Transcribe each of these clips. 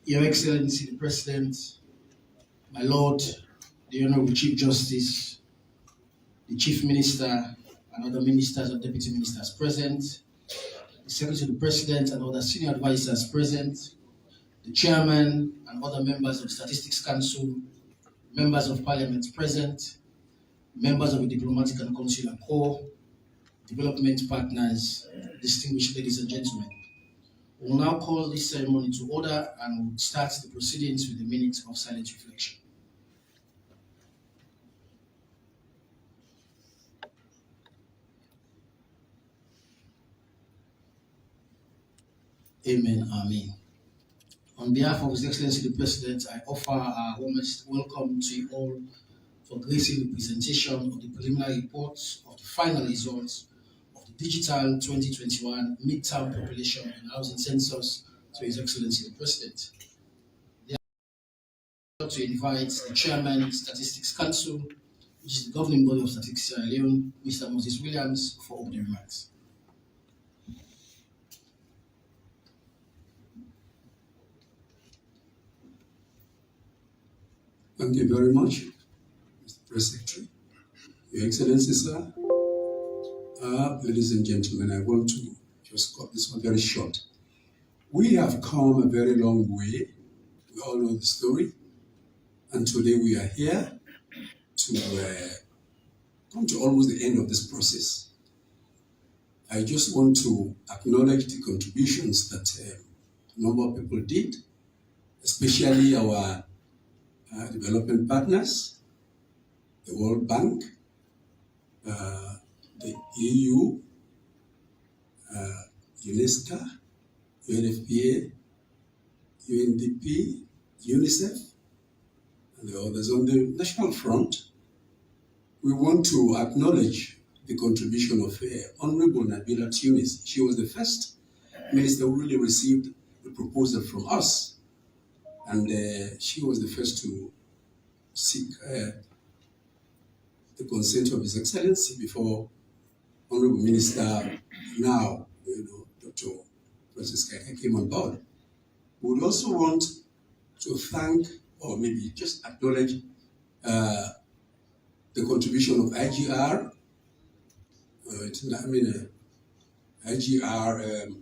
Your Excellency the President, my Lord, the Honorable Chief Justice, the Chief Minister, and other ministers and deputy ministers present, the Secretary to the President and other senior advisors present, the Chairman and other members of the Statistics Council, members of Parliament present, members of the Diplomatic and Consular Corps, development partners, distinguished ladies and gentlemen. We will now call this ceremony to order and we'll start the proceedings with a minute of silent reflection. Amen. Amen. On behalf of His Excellency the President, I offer our warmest welcome to you all for gracing the presentation of the preliminary reports of the final results of the Digital 2021 Midterm Population and Housing Census to His Excellency the President. To invite the Chairman, Statistics Council, which is the governing body of Statistics Sierra Leone, Mr. Moses Williams, for opening remarks. Thank you very much, Mr. Press Secretary. Your Excellency, sir, ladies and gentlemen, I want to just cut this one very short. We have come a very long way. We all know the story. And today we are here to come to almost the end of this process. I just want to acknowledge the contributions that a number of people did, especially our development partners, the World Bank, the EU, UNESCO, UNFPA, UNDP, UNICEF, and the others. On the national front, we want to acknowledge the contribution of Honorable Nabila Tunis. She was the first minister who really received the proposal from us. And she was the first to seek the consent of His Excellency before Honorable Minister, now, Dr. Francis Kaka came on board. We would also want to thank, or maybe just acknowledge, the contribution of IGR, IGR,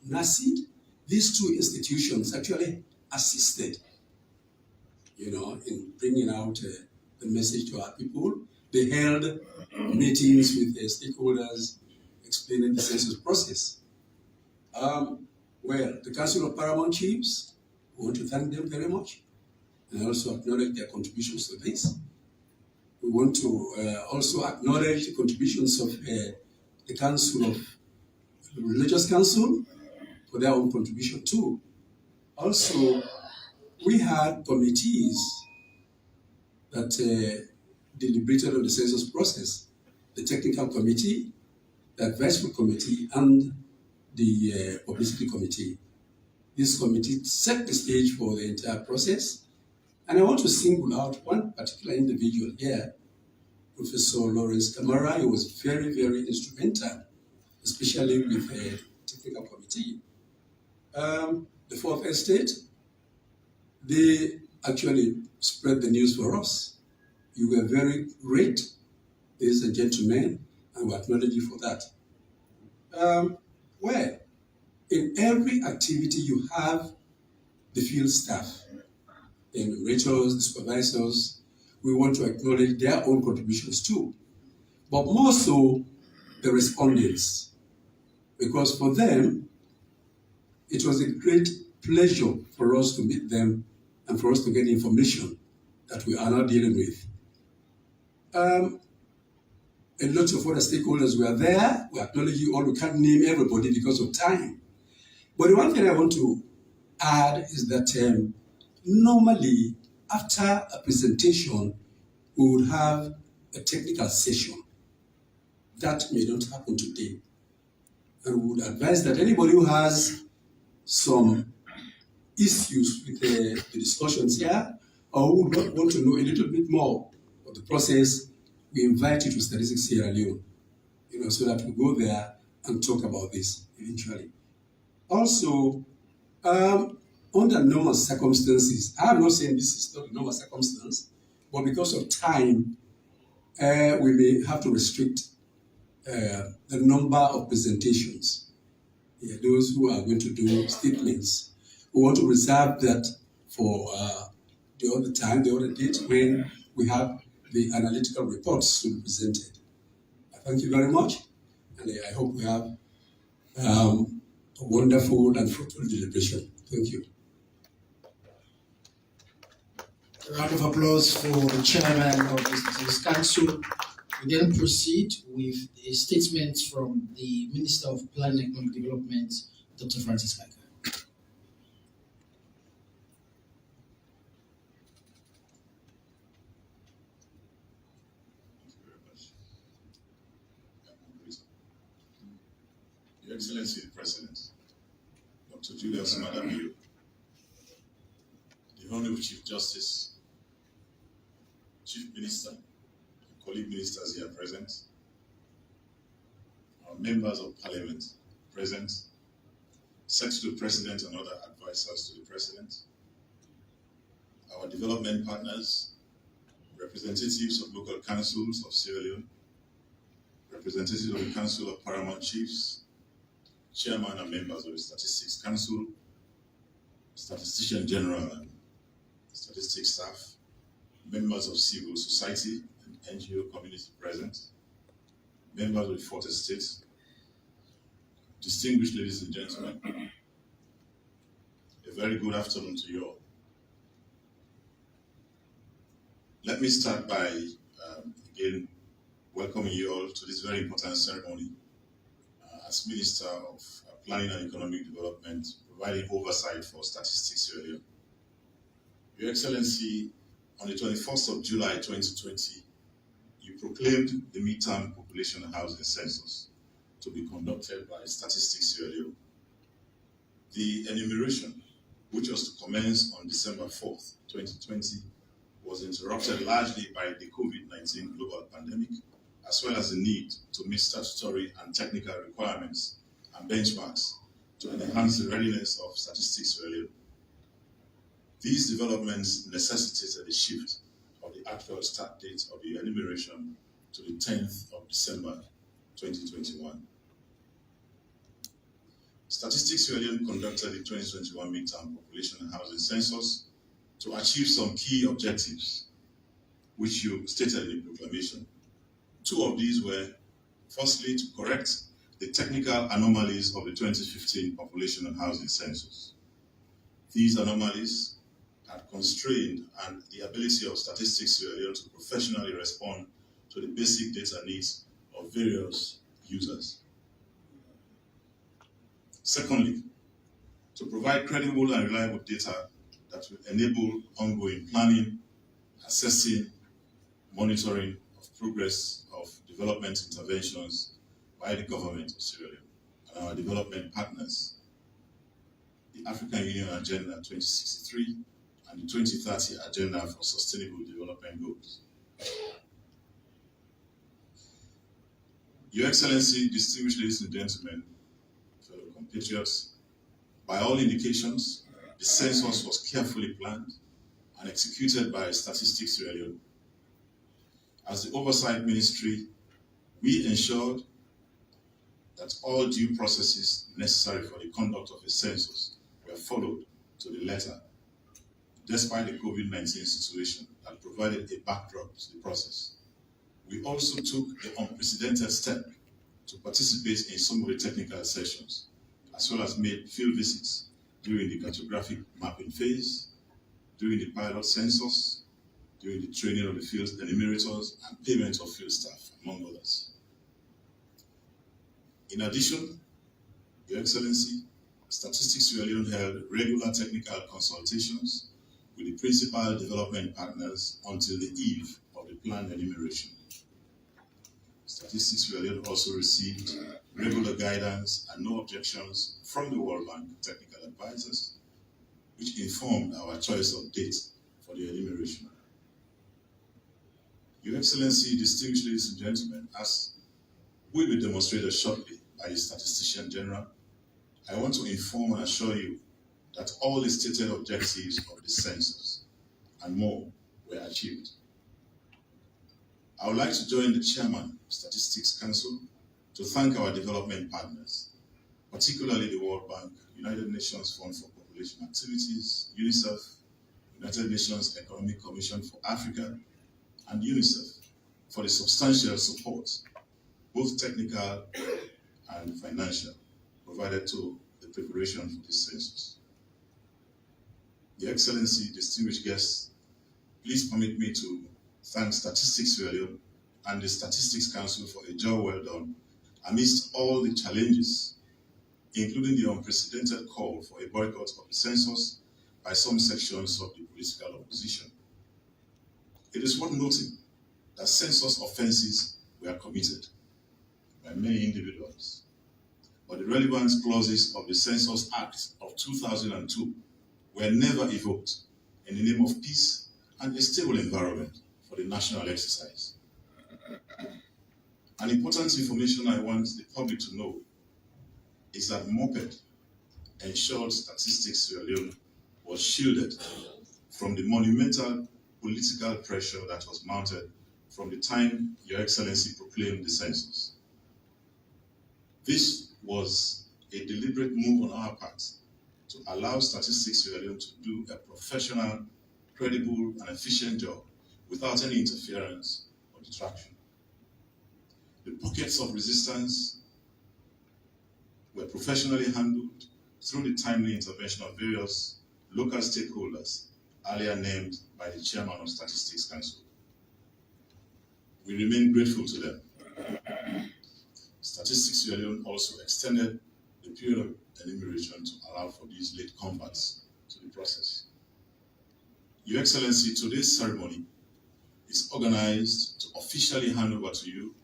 NACID. These two institutions actually assisted, in bringing out the message to our people. They held meetings with the stakeholders explaining the census process. Well, the Council of Paramount Chiefs, we want to thank them very much and also acknowledge their contributions to this. We want to also acknowledge the contributions of the Council of the Religious Council for their own contribution too. Also, we had committees that deliberated on the census process, the technical committee, the advisory committee, and the publicity committee. This committee set the stage for the entire process. And I want to single out one particular individual here, Professor Lawrence Kamara. He was very, very instrumental, especially with the technical committee. The Fourth Estate, they actually spread the news for us. You were very great, ladies and gentlemen, and we acknowledge you for that. Well, in every activity you have the field staff, the enumerators, the supervisors. We want to acknowledge their own contributions too, but more so the respondents, because for them, it was a great pleasure for us to meet them and for us to get information that we are now dealing with. A lot of other stakeholders were there. We acknowledge you all. We can't name everybody because of time. But the one thing I want to add is that normally after a presentation, we would have a technical session. That may not happen today. And we would advise that anybody who has some issues with the discussions here, or who would want to know a little bit more of the process, we invite you to Statistics Sierra Leone, so that we go there and talk about this eventually. Also, under normal circumstances, I am not saying this is not a normal circumstance, but because of time, we may have to restrict the number of presentations. Yeah, those who are going to do statements. We want to reserve that for the other time, the other date when we have the analytical reports to be presented. Thank you very much, and I hope we have a wonderful and fruitful deliberation. Thank you. A round of applause for the chairman of this council. We then proceed with a statement from the Minister of Planning and Economic Development, Dr. Francis Kaka. Your Excellency the President, Dr. Julius Madabio, the Honorable Chief Justice, Chief Minister, and colleague ministers here present, our members of Parliament present, Secretary to the President and other advisors to the President, our development partners, representatives of local councils of Sierra Leone, representatives of the Council of Paramount Chiefs, Chairman and members of the Statistics Council, Statistician General and statistics staff, members of civil society and NGO community present, members of the Fourth Estate, distinguished ladies and gentlemen, a very good afternoon to you all. Let me start by again welcoming you all to this very important ceremony as Minister of Planning and Economic Development, providing oversight for Statistics Sierra Leone. Your Excellency, on the 21st of July 2020, you proclaimed the midterm population and housing census to be conducted by Statistics Sierra Leone. The enumeration, which was to commence on December 4th, 2020, was interrupted largely by the COVID-19 global pandemic, as well as the need to meet statutory and technical requirements and benchmarks to enhance the readiness of Statistics Sierra Leone. These developments necessitated a shift of the actual start date of the enumeration to the 10th of December 2021. Statistics Sierra Leone conducted the 2021 midterm population and housing census to achieve some key objectives, which you stated in the proclamation. Two of these were, firstly, to correct the technical anomalies of the 2015 population and housing census. These anomalies had constrained and the ability of Statistics Sierra Leone to professionally respond to the basic data needs of various users. Secondly, to provide credible and reliable data that will enable ongoing planning, assessing, monitoring of progress of development interventions by the government of Sierra Leone and our development partners, the African Union Agenda 2063 and the 2030 Agenda for Sustainable Development Goals. Your Excellency, distinguished ladies and gentlemen, fellow compatriots, by all indications, the census was carefully planned and executed by Statistics Sierra Leone. As the Oversight Ministry, we ensured that all due processes necessary for the conduct of a census were followed to the letter, despite the COVID-19 situation that provided a backdrop to the process. We also took the unprecedented step to participate in some of the technical sessions, as well as made field visits during the cartographic mapping phase, during the pilot census, during the training of the field enumerators, and payment of field staff, among others. In addition, Your Excellency, Statistics Sierra Leone held regular technical consultations with the principal development partners until the eve of the planned enumeration. Statistics Sierra Leone also received regular guidance and no objections from the World Bank technical advisors, which informed our choice of date for the enumeration. Your Excellency, distinguished ladies and gentlemen, as will be demonstrated shortly by the Statistician General, I want to inform and assure you that all the stated objectives of the census and more were achieved. I would like to join the chairman of Statistics Council to thank our development partners, particularly the World Bank, United Nations Fund for Population Activities, UNICEF, United Nations Economic Commission for Africa, and UNICEF for the substantial support, both technical and financial, provided to the preparation for this census. Your Excellency, distinguished guests, please permit me to thank Statistics Sierra Leone and the Statistics Council for a job well done amidst all the challenges, including the unprecedented call for a boycott of the census by some sections of the political opposition. It is worth noting that census offenses were committed by many individuals, but the relevant clauses of the Census Act of 2002 were never evoked in the name of peace and a stable environment for the national exercise. An important information I want the public to know is that MOPED ensured Statistics Sierra Leone was shielded from the monumental political pressure that was mounted from the time Your Excellency proclaimed the census. This was a deliberate move on our part to allow Statistics Sierra Leone to do a professional, credible, and efficient job without any interference or detraction. The pockets of resistance were professionally handled through the timely intervention of various local stakeholders earlier named by the chairman of Statistics Council. We remain grateful to them. Statistics Sierra Leone also extended the period of enumeration to allow for these late converts to the process. Your Excellency, today's ceremony is organized to officially hand over to you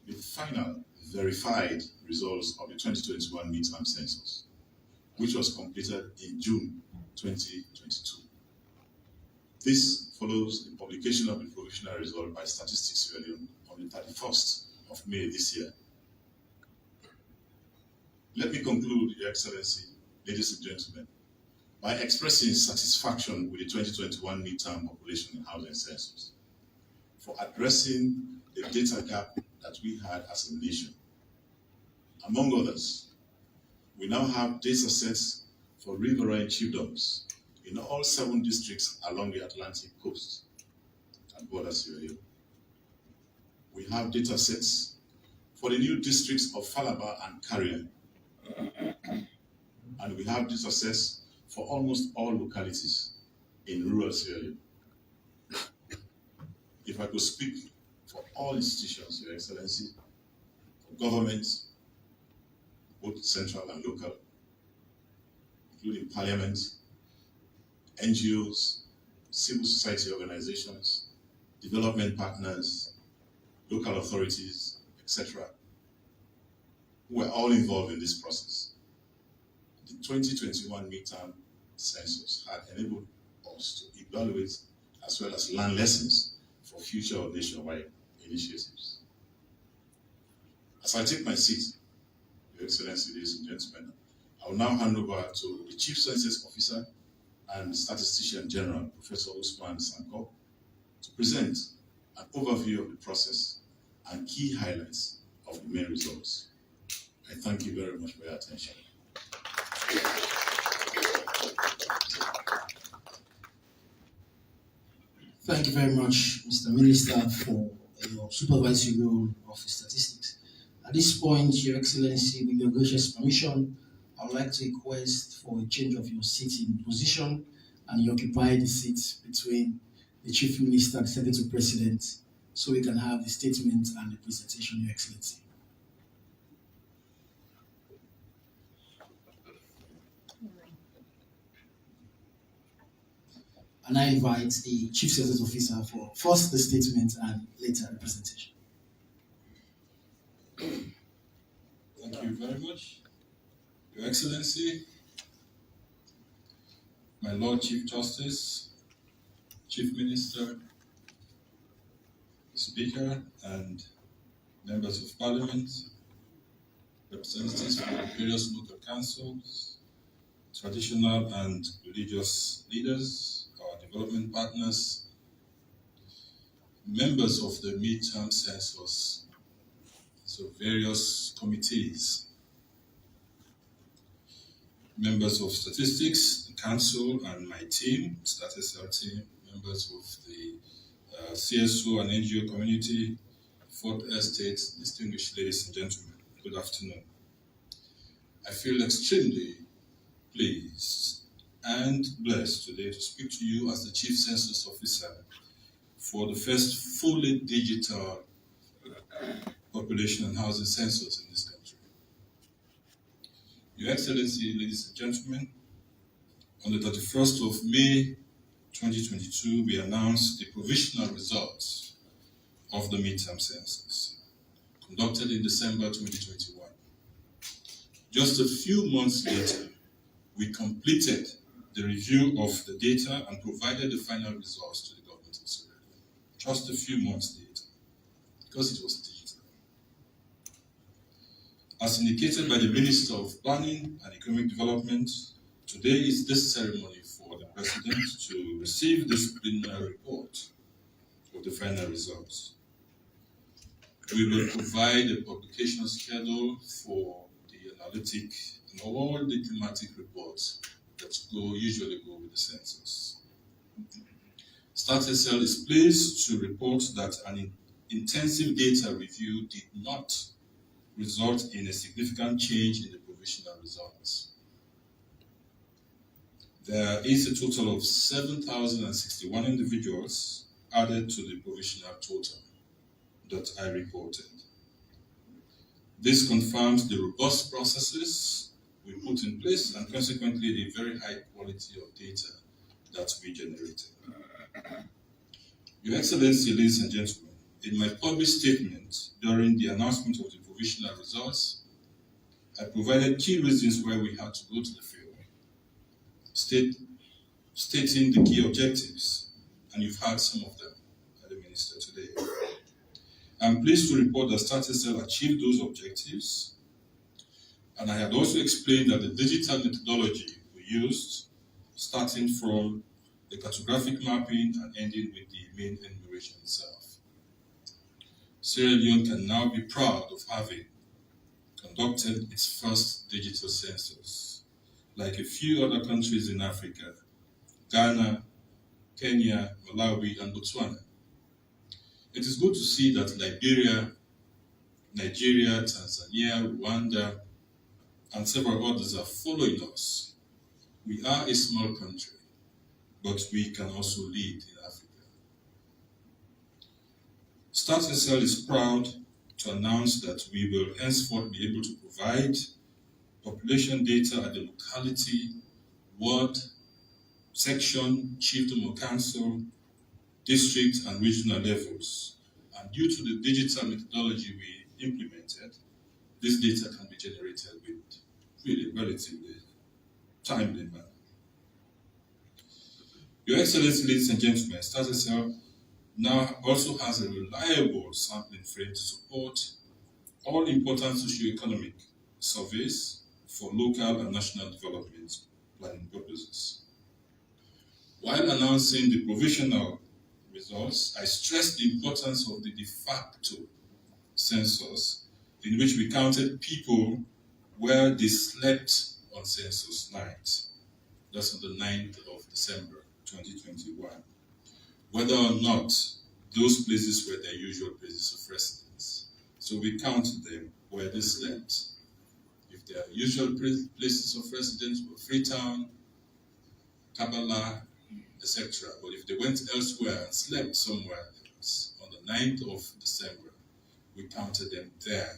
the final verified results of the 2021 midterm census, which was completed in June 2022. This follows the publication of the provisional result by Statistics Sierra Leone on the 31st of May this year. Let me conclude, Your Excellency, ladies and gentlemen, by expressing satisfaction with the 2021 midterm population and housing census for addressing the data gap that we had as a nation. Among others, we now have data sets for riverine chiefdoms in all 7 districts along the Atlantic coast and border Sierra Leone. We have data sets for the new districts of Falaba and Carrier. And we have data sets for almost all localities in rural Sierra Leone. If I could speak for all institutions, Your Excellency, for governments, both central and local, including Parliament, NGOs, civil society organizations, development partners, local authorities, etc., who were all involved in this process. The 2021 midterm census had enabled us to evaluate as well as learn lessons for future nationwide initiatives. As I take my seat, Your Excellency, ladies and gentlemen, I will now hand over to the Chief Census Officer and Statistician General, Professor Usman Sanko, to present an overview of the process and key highlights of the main results. I thank you very much for your attention. Thank you very much, Mr. Minister, for your supervisory role of statistics. At this point, Your Excellency, with your gracious permission, I would like to request for a change of your seating position, and you occupy the seat between the Chief Minister and the Secretary President, so we can have the statement and the presentation, Your Excellency. And I invite the Chief Census Officer for first the statement and later the presentation. Thank you very much. Your Excellency, my Lord Chief Justice, Chief Minister, Speaker, and members of Parliament, representatives from various local councils, traditional and religious leaders, our development partners, members of the midterm census, so various committees, members of statistics, the council, and my team, StatSL team, members of the CSO and NGO community, Fourth Estate, distinguished ladies and gentlemen, good afternoon. I feel extremely pleased and blessed today to speak to you as the Chief Census Officer for the first fully digital population and housing census in this country. Your Excellency, ladies and gentlemen, on the 31st of May 2022, we announced the provisional results of the midterm census, conducted in December 2021. Just a few months later, we completed the review of the data and provided the final results to the government of Sierra Leone. Just a few months later, because it was digital. As indicated by the Minister of Planning and Economic Development, today is this ceremony for the President to receive this preliminary report of the final results. We will provide a publication schedule for the analytic and all the thematic reports that usually go with the census. StatSL is pleased to report that an intensive data review did not result in a significant change in the provisional results. There is a total of 7,061 individuals added to the provisional total that I reported. This confirms the robust processes we put in place and consequently the very high quality of data that we generated. Your Excellency, ladies and gentlemen, in my published statement during the announcement of the provisional results, I provided key reasons why we had to go to the field, stating the key objectives, and you've heard some of them by the Minister today. I'm pleased to report that StatSL achieved those objectives, and I had also explained that the digital methodology we used, starting from the cartographic mapping and ending with the main enumeration itself. Sierra Leone can now be proud of having conducted its first digital census, like a few other countries in Africa, Ghana, Kenya, Malawi, and Botswana. It is good to see that Liberia, Nigeria, Tanzania, Rwanda, and several others are following us. We are a small country, but we can also lead in Africa. StatSL is proud to announce that we will henceforth be able to provide population data at the locality, ward, section, chiefdom or council, district and regional levels. And due to the digital methodology we implemented, this data can be generated with really relatively timely manner. Your Excellency, ladies and gentlemen, StatSL now also has a reliable sampling frame to support all important socio-economic surveys for local and national development planning purposes. While announcing the provisional results, I stressed the importance of the de facto census, in which we counted people where they slept on census night. That's on the 9th of December 2021. Whether or not those places were their usual places of residence. So we counted them where they slept. If their usual places of residence were Freetown, Kabbalah, etc. But if they went elsewhere and slept somewhere else, on the 9th of December, we counted them there.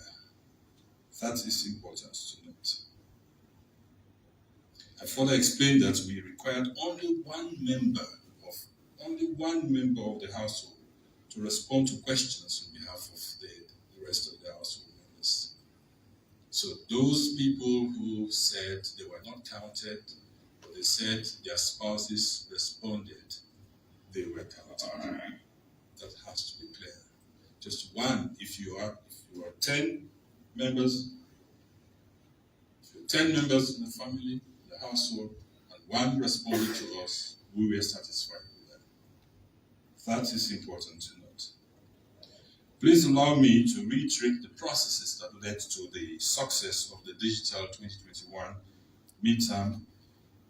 That is important to note. I further explained that we required only one member of the household to respond to questions on behalf of the rest of the household members. So those people who said they were not counted, but they said their spouses responded, they were counted. That has to be clear. Just one, if you are 10 members, if you're 10 members in the family, in the household, and one responded to us, we were satisfied with them. That is important to note. Please allow me to reiterate the processes that led to the success of the digital 2021 midterm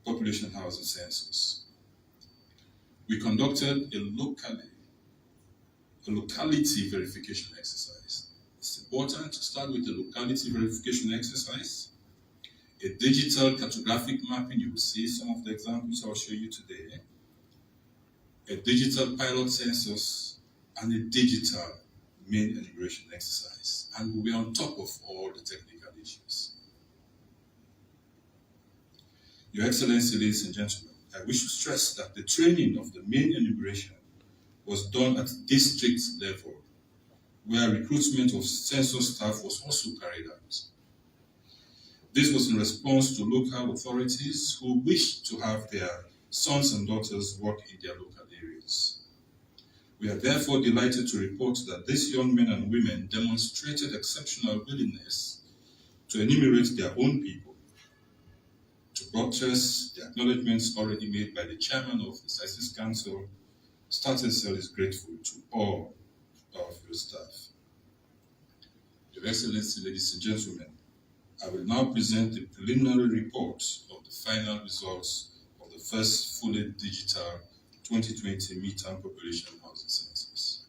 population housing census. We conducted a locality verification exercise. It's important to start with the locality verification exercise. A digital cartographic mapping, you will see some of the examples I'll show you today. A digital pilot census and a digital main enumeration exercise. And we'll be on top of all the technical issues. Your Excellency, ladies and gentlemen, I wish to stress that the training of the main enumeration was done at district level, where recruitment of census staff was also carried out. This was in response to local authorities who wished to have their sons and daughters work in their local areas. We are therefore delighted to report that these young men and women demonstrated exceptional willingness to enumerate their own people. To buttress the acknowledgements already made by the chairman of the Census Council, Cell is grateful to all our field staff. Your Excellency, ladies and gentlemen, I will now present the preliminary report of the final results of the first fully digital 2020 midterm population housing census.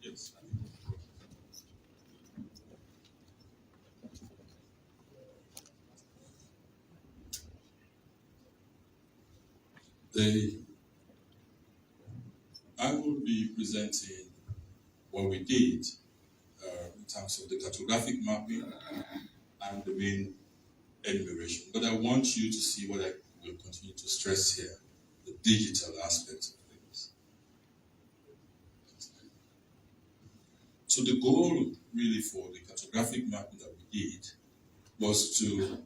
Yes. I will be presenting what we did in terms of the cartographic mapping and the main enumeration. But I want you to see what I will continue to stress here, the digital aspect of things. So the goal really for the cartographic mapping that we did was to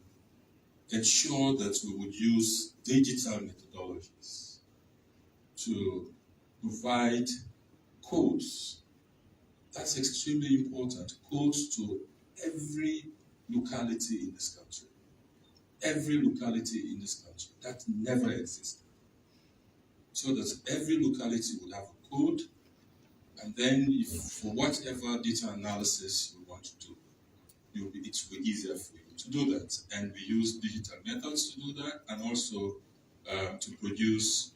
ensure that we would use digital methodologies to provide codes. That's extremely important, codes to every locality in this country. Every locality in this country. That never existed. So that every locality would have a code, and then if for whatever data analysis you want to do, it will be easier for you to do that. And we use digital methods to do that, and also to produce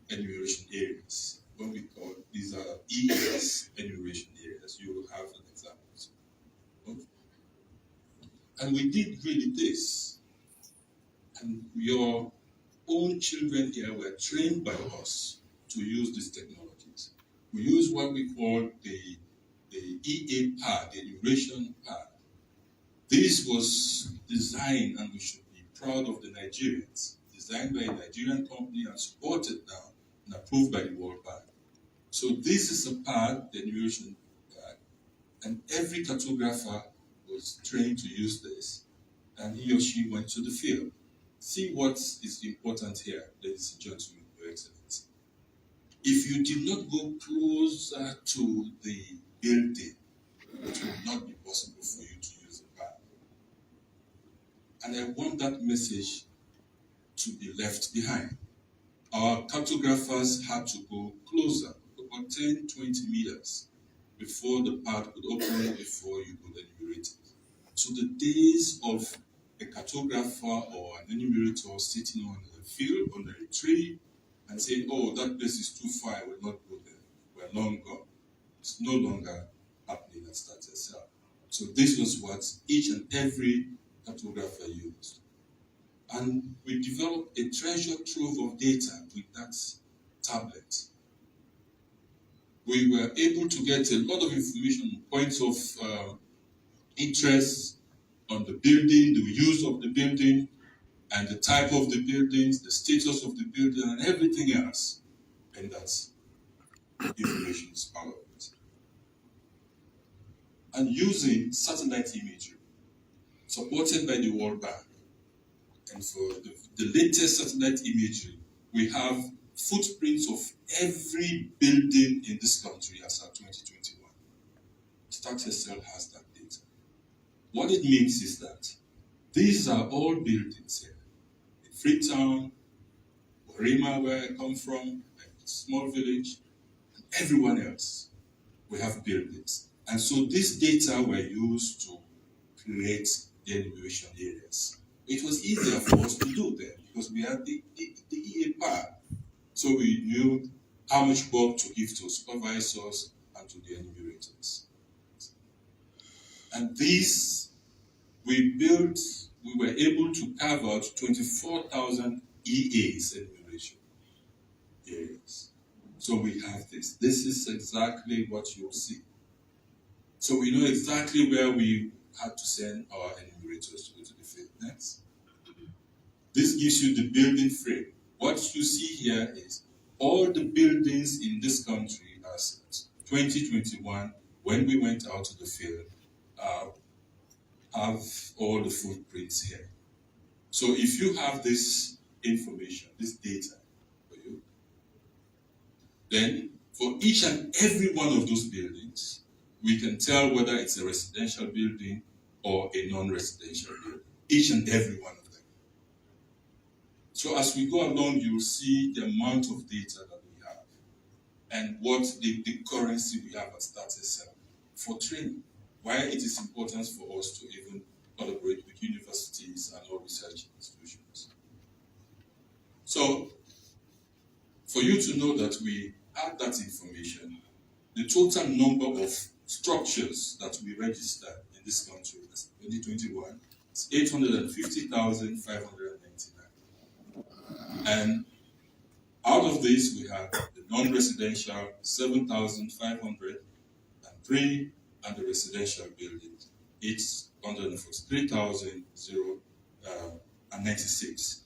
enumeration areas. What we call, these are EAS enumeration areas. You will have an example. And we did really this. And your own children here were trained by us to use these technologies. We use what we call the EA pad, the enumeration pad. This was designed, and we should be proud of the Nigerians, designed by a Nigerian company and supported now and approved by the World Bank. So this is a pad, the enumeration pad, and every cartographer was trained to use this. and he or she went to the field. See what is important here, ladies and gentlemen, Your Excellency. If you did not go closer to the building, it will not be possible for you to use the path. And I want that message to be left behind. Our cartographers had to go closer, about 10, 20 meters, before the path could open, before you could enumerate it. So the days of a cartographer or an enumerator sitting on a field, under a tree, and saying, oh, that place is too far, I will not go there, we're long gone. It's no longer happening at StatSL. So this was what each and every cartographer used. And we developed a treasure trove of data with that tablet. We were able to get a lot of information, points of interest on the building, the use of the building, and the type of the buildings, the status of the building, and everything else. And that's information is part of it. And using satellite imagery, supported by the World Bank, and for the latest satellite imagery, we have footprints of every building in this country as of 2021. StatSL has that data. What it means is that these are all buildings here. In Freetown, Warima, where I come from, a small village, and everyone else, we have buildings. And so these data were used to create the enumeration areas. It was easier for us to do that because we had the EA power. So we knew how much work to give to supervisors and to the enumerators. And these, we were able to carve out 24,000 EAs enumeration areas. So we have this. This is exactly what you'll see. So we know exactly where we had to send our enumerators to go to the field next. This gives you the building frame. What you see here is all the buildings in this country as 2021, when we went out to the field, have all the footprints here. So if you have this information, this data for you, then for each and every one of those buildings, we can tell whether it's a residential building or a non-residential building. Each and every one of them. So as we go along, you'll see the amount of data that we have and what the currency we have at StatSL for training. Why it is important for us to even collaborate with universities and all research institutions. So, for you to know that we had that information, the total number of structures that we registered in this country in 2021 is 850,599. And out of this, we have the non-residential 7,503, and the residential buildings, it's 143,096.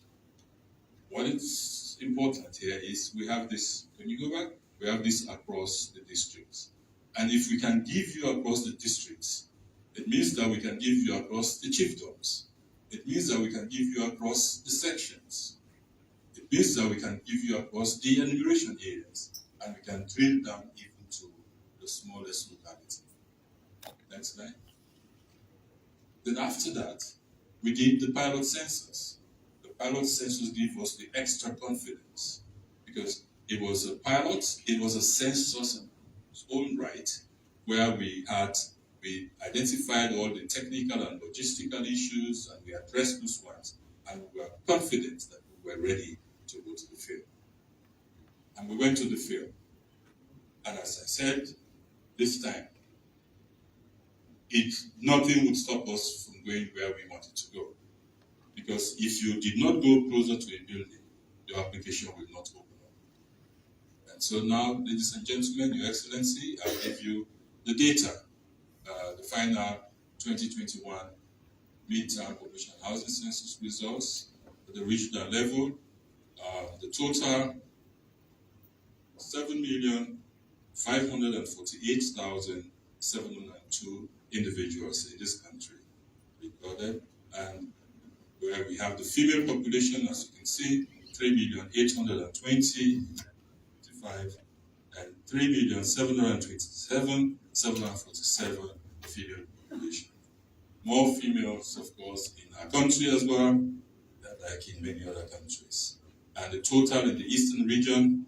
What is important here is we have this, can you go back? We have this across the districts. And if we can give you across the districts, it means that we can give you across the chiefdoms. It means that we can give you across the sections. It means that we can give you across the enumeration areas. And we can drill down even to the smallest locality. Next slide. Then after that, we did the pilot census. The pilot census gave us the extra confidence because it was a pilot, it was a census in its own right, where we identified all the technical and logistical issues and we addressed those ones, and we were confident that we were ready to go to the field. And we went to the field. And as I said, this time, nothing would stop us from going where we wanted to go. Because if you did not go closer to a building, your application will not open up. And so now, ladies and gentlemen, Your Excellency, I'll give you the data, the final 2021 midterm population housing census results at the regional level. The total 7,548,702 individuals in this country recorded, and we have the female population, as you can see, 3,820,025 and 3,727,747 female population. More females, of course, in our country as well, like in many other countries. And the total in the eastern region,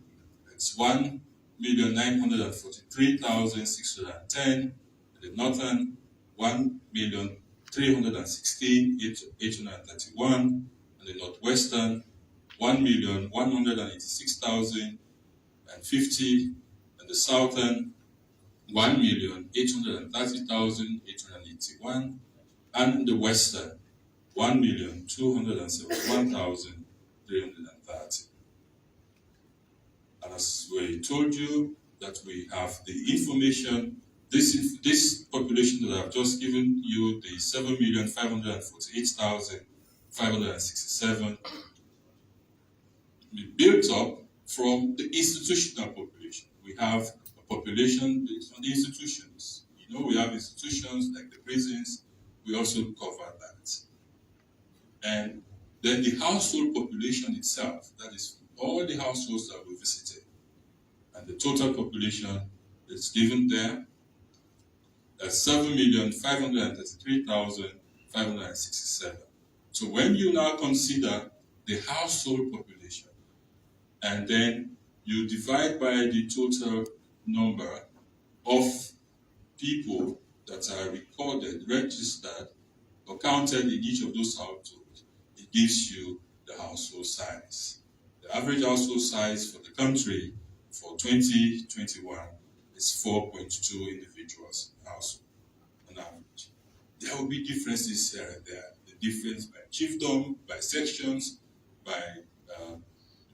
it's 1,943,610. In the northern, 1,316,831. And the northwestern, 1,186,050. And the southern, 1,830,881. And the western, 1,271,330. And as we told you that we have the information, this population that I've just given you, the 7,548,567, we built up from the institutional population. We have a population based on the institutions. You know, we have institutions like the prisons. We also cover that. And then the household population itself, that is all the households that we visited. And the total population is given there. That's 7,533,567. So when you now consider the household population, and then you divide by the total number of people that are recorded, registered, or counted in each of those households, it gives you the household size. The average household size for the country for 2021 is 4.2 individuals in household on average. There will be differences here and there. The difference by chiefdom, by sections, by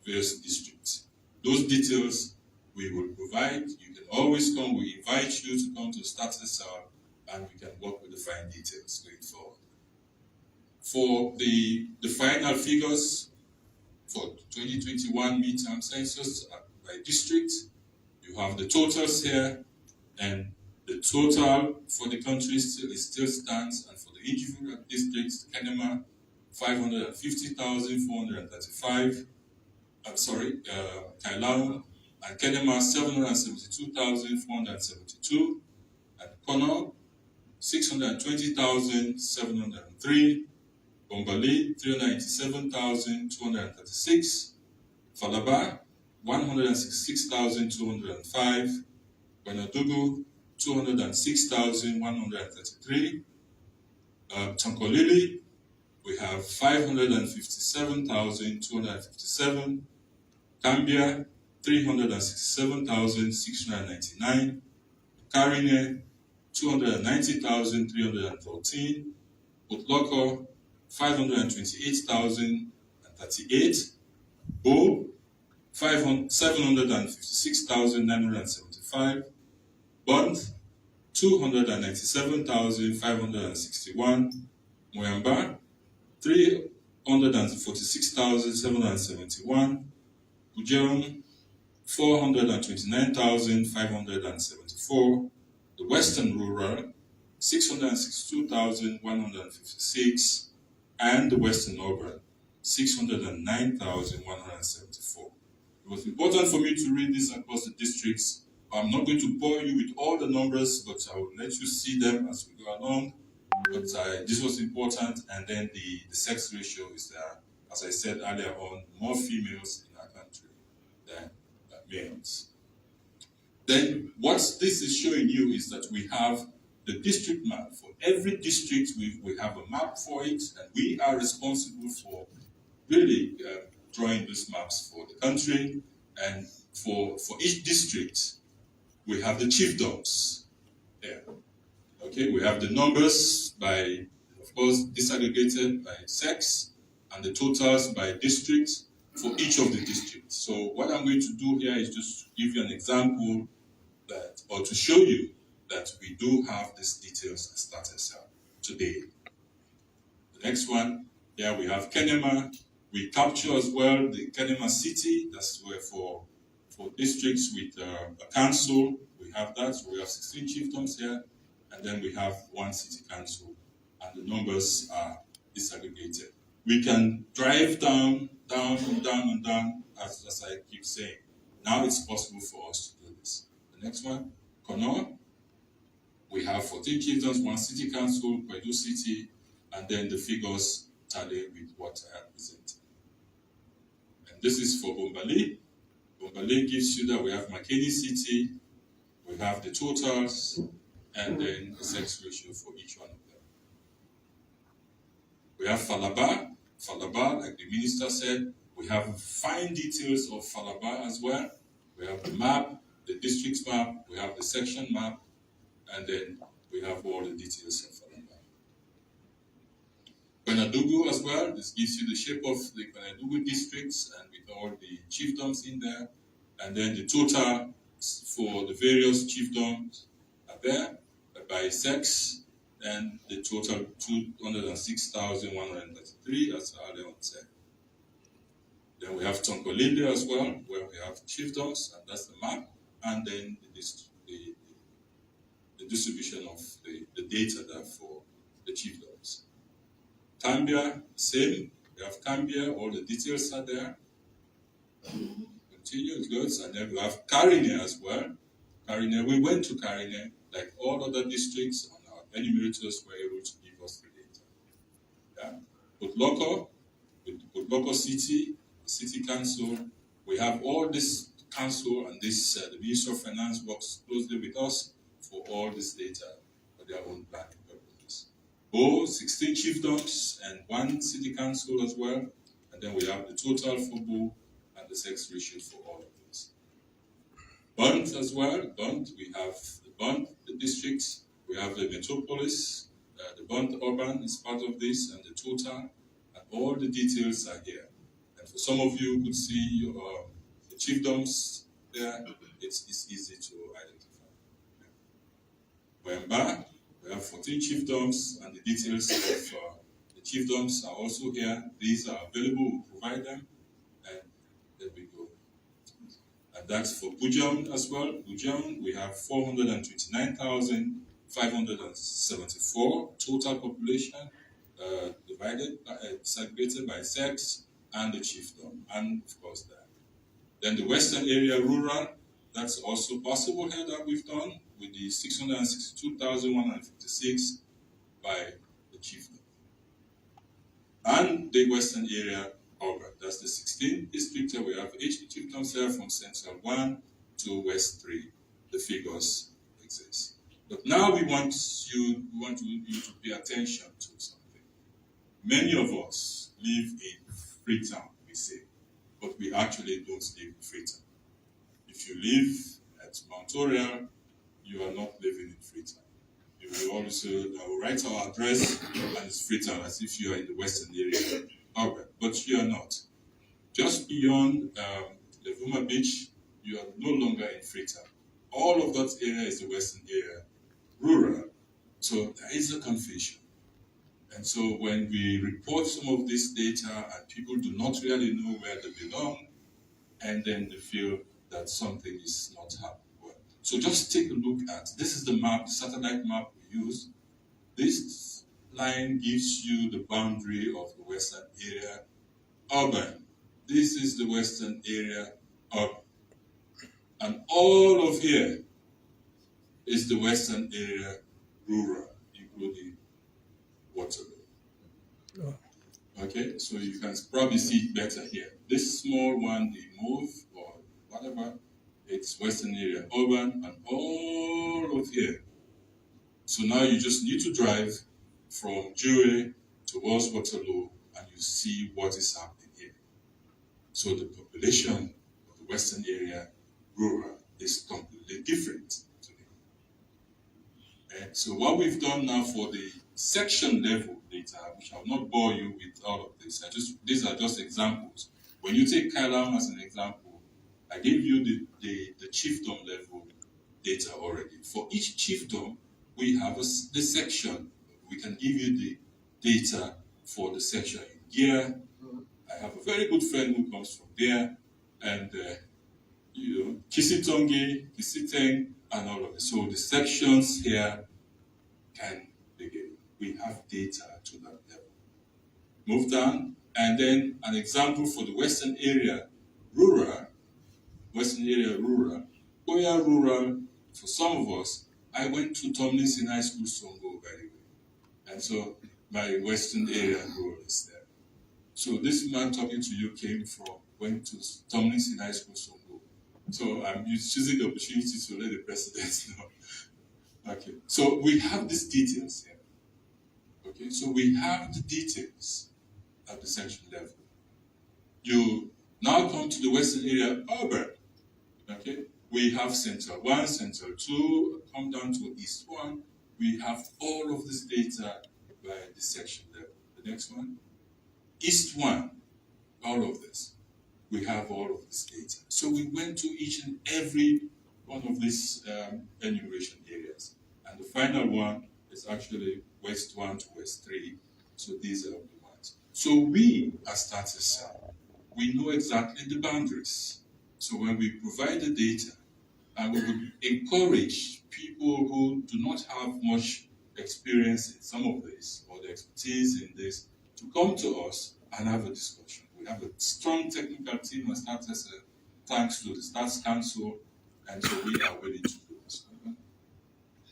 various districts. Those details we will provide. You can always come. We invite you to come to Starter Cell and we can work with the fine details going forward. For the final figures for 2021 midterm census by district, you have the totals here, and the total for the country still stands, and for the individual districts, Kenema 550,435. Kailao and Kenema 772,472, and Kono 620,703. Bombali 397,236, Falaba 166,205, Benadugu 206,133, Tonkolili we have 557,257, Gambia 367,699, Karine 290,314, Utloko 528,038, Bo 756,975, Bond 297,561, Moyamba 346,771, Ujeon 429,574, the Western Rural 662,156, and the Western Urban 609,174. It was important for me to read this across the districts. I'm not going to bore you with all the numbers, but I will let you see them as we go along. But this was important, and then the sex ratio is there. As I said earlier on, more females in our country than males. Then what this is showing you is that we have the district map. For every district, we have a map for it, and we are responsible for really drawing these maps for the country. And for each district, we have the chiefdoms there. Okay, we have the numbers by, of course, disaggregated by sex, and the totals by district for each of the districts. So what I'm going to do here is just give you an example that, or to show you that we do have these details at Starter Cell today. The next one, here we have Kenema. We capture as well the Kenema city. That's where for districts with a council, we have that. So we have 16 chiefdoms here, and then we have one city council, and the numbers are disaggregated. we can drive down, and down, as I keep saying. Now it's possible for us to do this. The next one, Kono. We have 14 chiefdoms, 1 city council, Kwedu City, and then the figures tally with what I presented. And this is for Bombali. Bombali gives you that we have Makeni City, we have the totals, and then the sex ratio for each one of them. We have Falaba. Falaba, like the minister said, we have fine details of Falaba as well. We have the map, the districts map, we have the section map, and then we have all the details of Falaba. Benadugu as well, this gives you the shape of the Benadugu districts and with all the chiefdoms in there. And then the total for the various chiefdoms are there by sex, and the total 206,133, as Aleon said. Then we have Tonkolinde as well, where we have chiefdoms, and that's the map, and then the distribution of the data there for the chiefdoms. Cambia, same. We have Cambia, all the details are there. Continue, it goes, and then we have Karine as well. Karine, we went to Karine, like all other districts, and our enumerators were able to give us the data. Yeah. With local city, city council, we have all this council and this, the Ministry of Finance works closely with us for all this data for their own planning purposes. 16 chiefdoms and 1 city council as well, and then we have the total for Bo and the sex ratio for all of this. Bond as well, Bond, we have the Bond, the districts, we have the metropolis, the Bond urban is part of this, and the total, and all the details are here. And for some of you who could see the chiefdoms there, it's easy to identify. Wemba, we have 14 chiefdoms, and the details of the chiefdoms are also here. These are available, we provide them, and there we go. And that's for Bujam as well. Bujam, we have 429,574 total population, segregated by sex and the chiefdom, and of course that. Then the western area rural, that's also possible here that we've done with the 662,156 by the chiefdom. And the western area urban, that's the 16th district here. We have 8 chiefdoms here from Central 1 to West 3. The figures exist. But now we want you to pay attention to something. Many of us live in Freetown, we say, but we actually don't live in Freetown. If you live at Mount Oriel, you are not living in Freetown. You will also write our address, and it's Freetown, as if you are in the western area. Okay, but you are not. Just beyond Levuma Beach, you are no longer in Freetown. All of that area is the western area, rural. So there is a confusion. And so when we report some of this data and people do not really know where they belong, and then they feel that something is not happening well. So just take a look at, this is the map, the satellite map we use. This line gives you the boundary of the western area urban. This is the western area urban. And all of here is the western area rural, including Waterloo. Okay, so you can probably see it better here. This small one, the move or whatever, it's western area urban and all of here. So now you just need to drive from Jure towards Waterloo and you see what is happening here. So the population of the western area rural is completely different today. And so what we've done now for the section level data, which I will not bore you with all of this. These are just examples. When you take Kailam as an example, I gave you the chiefdom level data already. For each chiefdom, we have the section. We can give you the data for the section in Gear. I have a very good friend who comes from there, and Kisitongi, Kisiteng, and all of it. So the sections here can begin. We have data to that level. Move down, and then an example for the Western area rural, where rural, for some of us, I went to Tomlinson High School, Songo, by the way. And so my Western area rural is there. So this man talking to you went to Tomlinson High School, Songo. So I'm choosing the opportunity to let the president know. Okay, so we have these details here. Okay, so we have the details at the section level. You now come to the Western area urban. Okay, we have Central 1, Central 2, come down to East 1. We have all of this data by the section level. The next one, East 1, all of this. We have all of this data. So we went to each and every one of these enumeration areas. And the final one is actually West 1 to West 3. So these are the ones. So we, as status, we know exactly the boundaries. So when we provide the data, and we would encourage people who do not have much experience in some of this, or the expertise in this, to come to us and have a discussion. We have a strong technical team as status, thanks to the Stats Council, and so we are ready to do this.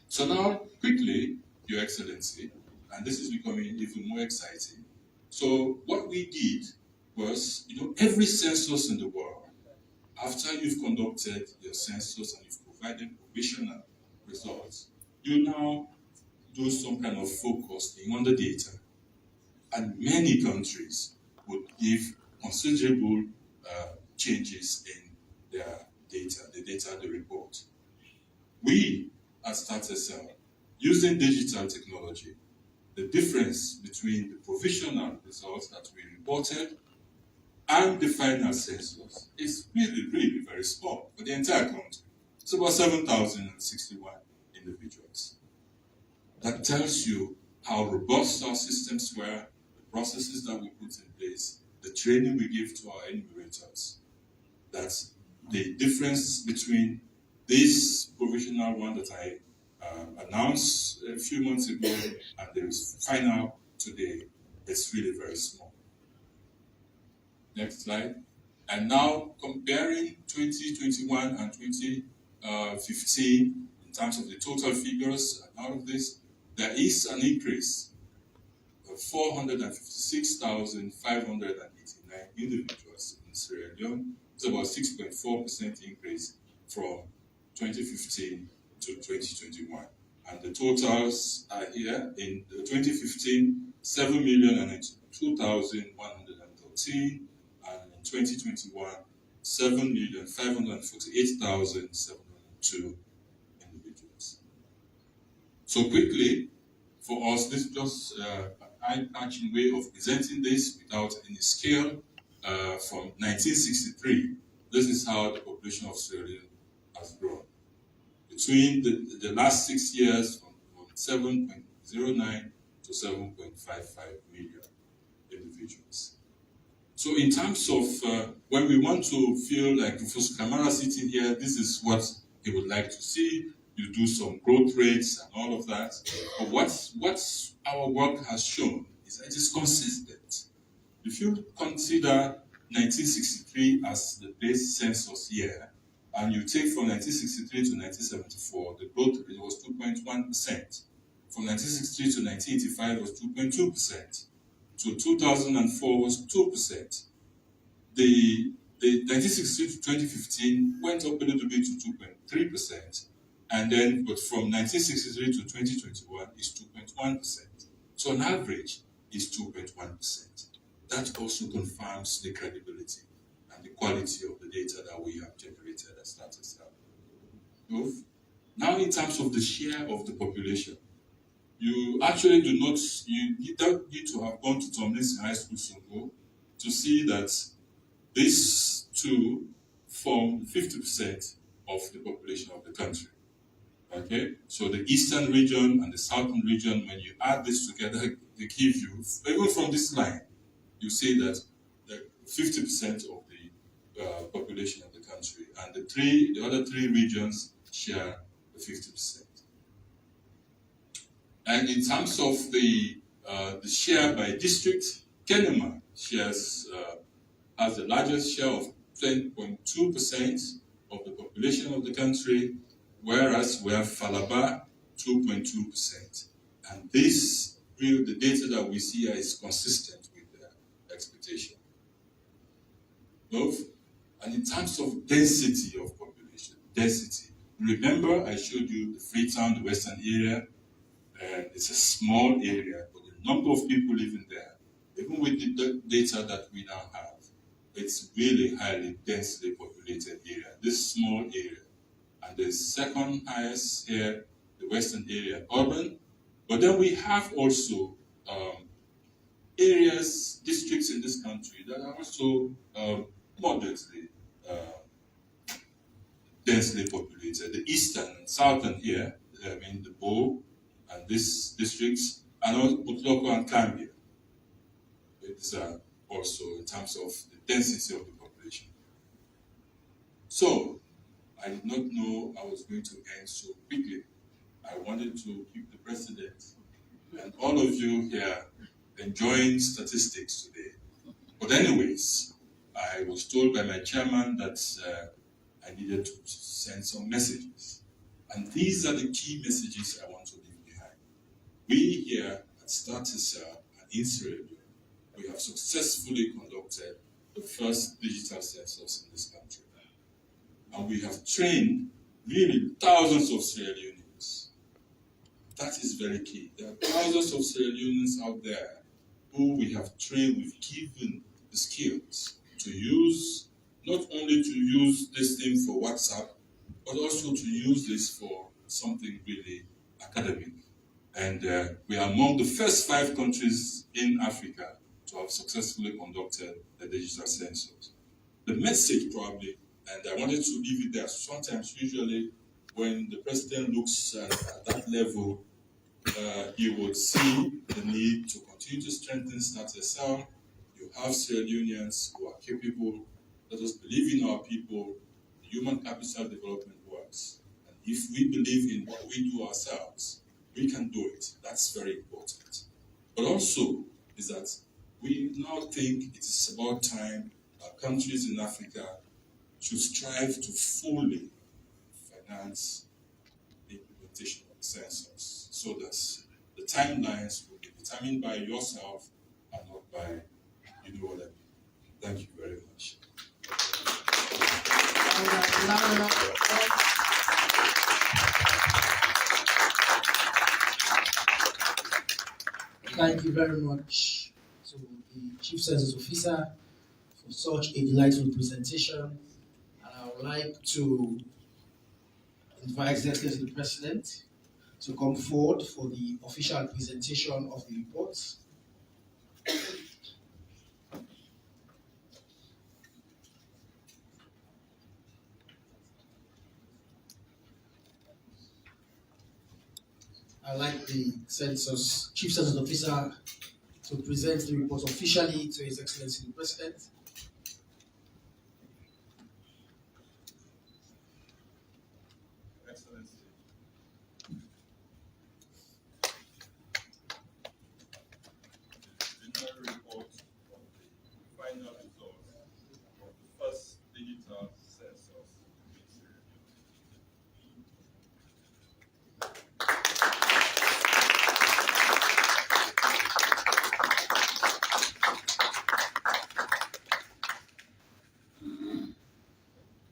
So now, quickly, Your Excellency, and this is becoming even more exciting. So what we did was, every census in the world, after you've conducted your census and you've provided provisional results, you now do some kind of focusing on the data. And many countries would give considerable changes in their data, the data they report. We, at StatSL, using digital technology, the difference between the provisional results that we reported and the final census is really, really very small for the entire country. It's about 7,061 individuals. That tells you how robust our systems were, the processes that we put in place, the training we give to our enumerators. That's the difference between this provisional one that I announced a few months ago and the final today. It's really very small. Next slide. And now comparing 2021 and 2015 in terms of the total figures and all of this, there is an increase of 456,589 individuals in Sierra Leone. It's about 6.4% increase from 2015 to 2021. And the totals are here. In 2015, 7,092,113. And in 2021, 7,548,702 individuals. So quickly, for us, this is just an eye-catching way of presenting this without any scale. From 1963, this is how the population of Sierra Leone has grown. Between the last 6 years, from 7.09 to 7.55 million individuals. So in terms of when we want to feel like Professor Kamara sitting here, this is what he would like to see. You do some growth rates and all of that. But what our work has shown is that it is consistent. If you consider 1963 as the base census year, and you take from 1963 to 1974, the growth rate was 2.1%. From 1963 to 1985 was 2.2%. So 2004 was 2%. The 1963 to 2015 went up a little bit to 2.3%. And then, but from 1963 to 2021 is 2.1%. So on average is 2.1%. That also confirms the credibility and the quality of the data that we have generated at StatSL. Now in terms of the share of the population, you actually you don't need to have gone to Tomlinson High School Songo to see that these two form 50% of the population of the country. Okay, so the eastern region and the southern region, when you add this together, they give you, even from this line, you see that 50% of the population of the country, and the other three regions share the 50%. And in terms of the share by district, Kenema has the largest share of 10.2% of the population of the country, whereas we have Falaba 2.2%. And this, really, the data that we see here is consistent with the expectation. Both, and in terms of density of population, remember I showed you the Freetown, the Western area, and it's a small area, but the number of people living there, even with the data that we now have, it's really highly densely populated area, this small area. And the second highest here, the Western area, urban. But then we have also areas, districts in this country that are also moderately densely populated. The eastern and southern here, the Bo and these districts, and also Butloko and Kambia. These are also in terms of the density of the population. So, I did not know I was going to end so quickly. I wanted to keep the president and all of you here enjoying statistics today. But anyways, I was told by my chairman that I needed to send some messages. And these are the key messages I want to leave behind. We here at Census and in Sierra Leone, we have successfully conducted the first digital census in this country. And we have trained really thousands of Sierra Leoneans. That is very key. There are thousands of Sierra Leoneans out there who we have trained, we've given the skills to use, not only to use this thing for WhatsApp, but also to use this for something really academic. And we are among the first 5 countries in Africa to have successfully conducted the digital census. The message probably, and I wanted to leave it there, sometimes usually when the president looks at that level, he would see the need to continue to strengthen SNAT-SL. You have Sierra Leoneans who are capable. Let us believe in our people. The human capital development works. And if we believe in what we do ourselves, we can do it. That's very important. But also is that we now think it is about time our countries in Africa should strive to fully finance the implementation of the census, so that the timelines will be determined by yourself and not by you know what I mean. Thank you very much. Thank you very much to the Chief Census Officer for such a delightful presentation. And I would like to invite His Excellency the President to come forward for the official presentation of the report. I'd like the Chief Census Officer to present the report officially to His Excellency the President. Excellency. The general report of the final result of the first digital census in Sierra Leone.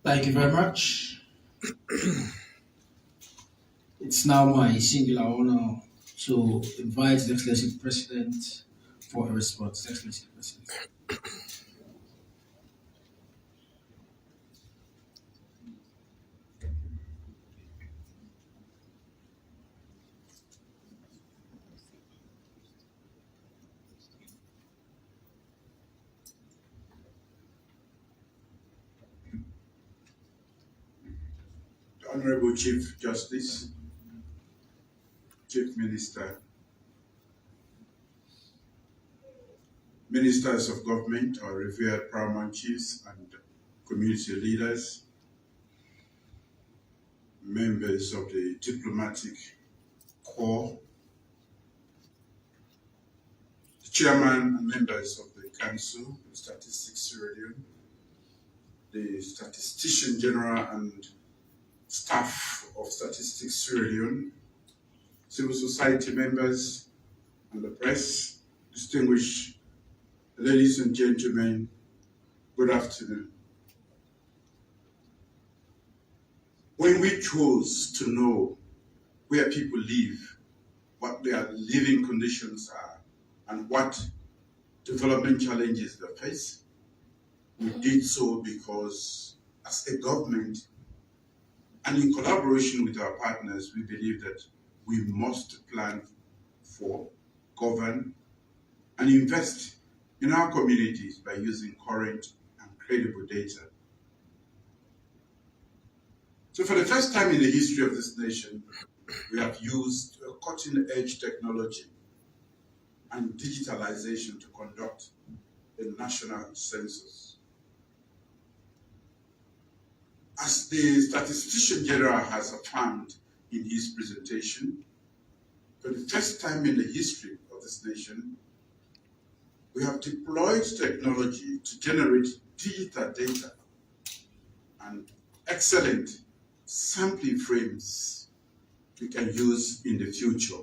Thank you very much. It's now my singular honor to invite His Excellency the President for a response. His Excellency the President. Honorable Chief Justice, Chief Minister, Ministers of Government, our revered paramount chiefs and community leaders, members of the diplomatic corps, the chairman and members of the Council, the Statistics Sierra Leone, the Statistician General and staff of Statistics Sierra Leone, civil society members and the press, distinguished ladies and gentlemen, good afternoon. When we chose to know where people live, what their living conditions are, and what development challenges they face, we did so because as a government and in collaboration with our partners, we believe that we must plan for, govern, and invest in our communities by using current and credible data. So for the first time in the history of this nation, we have used a cutting-edge technology and digitalization to conduct the national census. As the Statistician General has affirmed in his presentation, for the first time in the history of this nation, we have deployed technology to generate digital data and excellent sampling frames we can use in the future.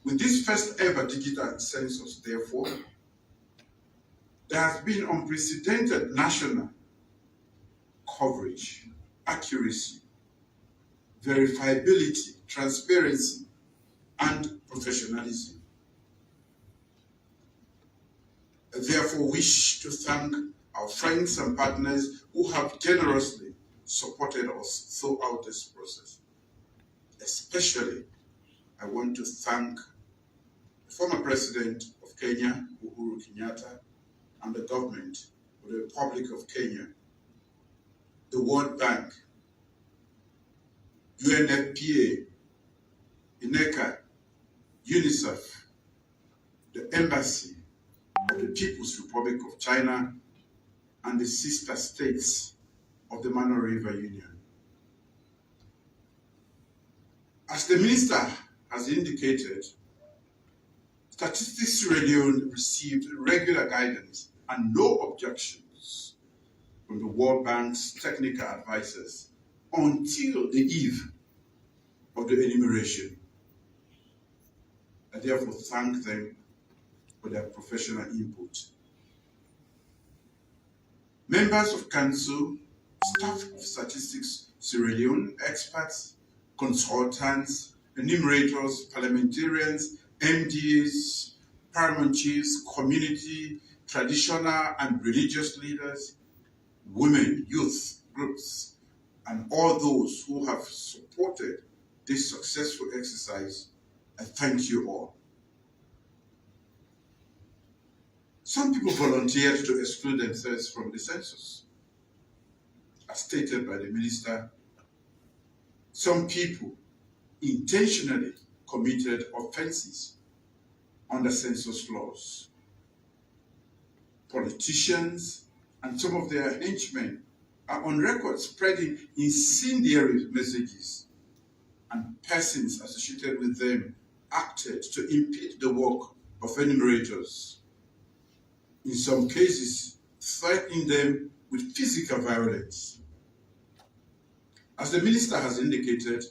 With this first ever digital census, therefore, there has been unprecedented national coverage, accuracy, verifiability, transparency, and professionalism. I therefore wish to thank our friends and partners who have generously supported us throughout this process. Especially, I want to thank the former President of Kenya, Uhuru Kenyatta, and the government of the Republic of Kenya, the World Bank, UNFPA, INECA, UNICEF, the Embassy of the People's Republic of China, and the sister states of the Mano River Union. As the Minister has indicated, Statistics Sierra Leone received regular guidance and no objections from the World Bank's technical advisors until the eve of the enumeration. I therefore thank them for their professional input. Members of Council, staff of Statistics Sierra Leone, experts, consultants, enumerators, parliamentarians, MDs, paramount chiefs, community, traditional and religious leaders, women, youth groups, and all those who have supported this successful exercise, I thank you all. Some people volunteered to exclude themselves from the census. As stated by the minister, some people intentionally committed offenses under census laws. Politicians and some of their henchmen are on record spreading incendiary messages, and persons associated with them acted to impede the work of enumerators. In some cases, threatening them with physical violence. As the minister has indicated,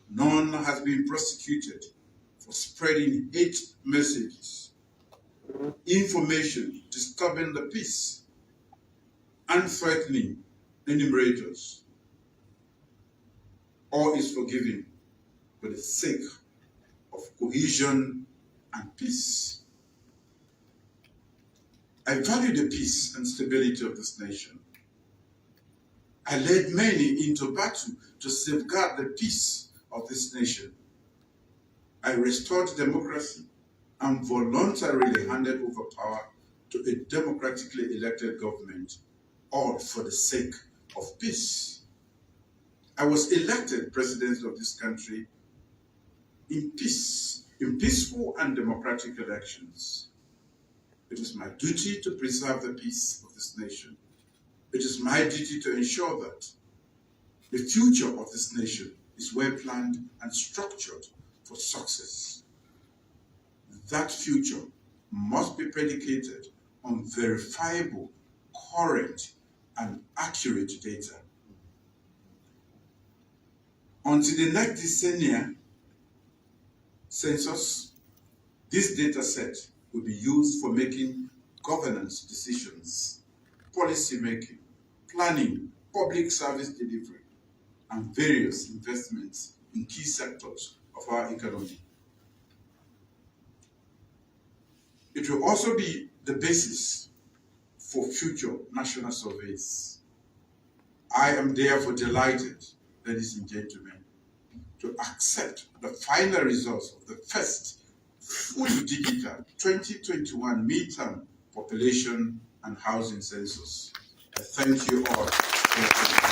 none has been prosecuted for spreading hate messages, information disturbing the peace, and threatening enumerators. All is forgiven for the sake of cohesion and peace. I value the peace and stability of this nation. I led many into battle to safeguard the peace of this nation. I restored democracy and voluntarily handed over power to a democratically elected government, all for the sake of peace. I was elected president of this country in peace, in peaceful and democratic elections. It is my duty to preserve the peace of this nation. It is my duty to ensure that the future of this nation is well planned and structured for success. that future must be predicated on verifiable, current, and accurate data. Until the next decennia census, this data set will be used for making governance decisions, policy making, planning, public service delivery, and various investments in key sectors of our economy. It will also be the basis for future national surveys. I am therefore delighted, ladies and gentlemen, to accept the final results of the first fully digital 2021 midterm population and housing census. I thank you all.